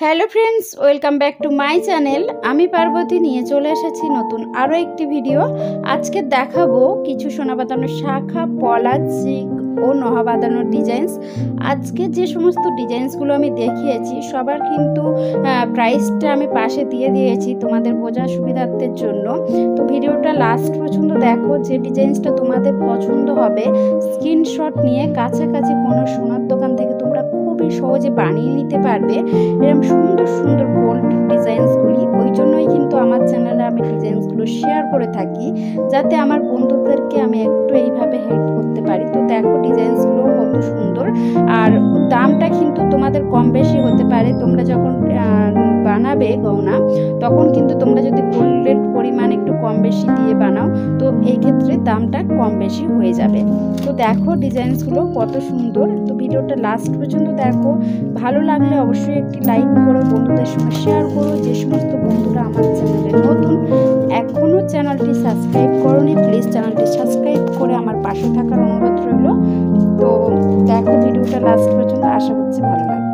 Hello friends, welcome back to my channel. আমি পার্বতী নিয়ে চলে এসেছি নতুন আরও একটি ভিডিও। আজকে দেখাবো কিছু সোনা বাঁধানোর শাখা, পলা, চিক ও নহা বাঁধানোর ডিজাইনস। আজকে যে সমস্ত ডিজাইনসগুলো আমি দেখিয়েছি সবার কিন্তু প্রাইসটা আমি পাশে দিয়ে দিয়েছি তোমাদের বোঝার সুবিধার্থের জন্য। তো ভিডিওটা লাস্ট পর্যন্ত দেখো, যে ডিজাইনসটা তোমাদের পছন্দ হবে স্ক্রিনশট নিয়ে কাছাকাছি কোনো সোনার দোকান থেকে তোমরা খুবই সহজে বানিয়ে নিতে পারবে এরকম সুন্দর সুন্দর গোল্ড ডিজাইনসগুলি। ওই জন্যই কিন্তু আমার চ্যানেলে আমি ডিজাইনসগুলো শেয়ার করে থাকি, যাতে আমার বন্ধুদেরকে আমি একটু এইভাবে হেল্প করতে পারি। তো দেখো ডিজাইনসগুলো কত সুন্দর, আর দামটা কিন্তু তোমাদের কম বেশি হতে পারে। তোমরা যখন বানাবে গয়না তখন কিন্তু তোমরা যদি গোল্ডের পরিমাণ একটু কম বেশি দিয়ে বানাও তো এই ক্ষেত্রে দামটা কম বেশি হয়ে যাবে। তো দেখো ডিজাইনসগুলো কত সুন্দর। তো ভিডিওটা লাস্ট পর্যন্ত দেখো, ভালো লাগলে অবশ্যই একটি লাইক করো, বন্ধুদের সঙ্গে শেয়ার করো। যে সমস্ত বন্ধুরা আমার চ্যানেলে নতুন, এখনও চ্যানেলটি সাবস্ক্রাইব করোনি, প্লিজ চ্যানেলটি সাবস্ক্রাইব করে আমার পাশে থাকার অনুরোধ রইল। তো দেখো ভিডিওটা লাস্ট পর্যন্ত, আশা করছি ভালো লাগবে।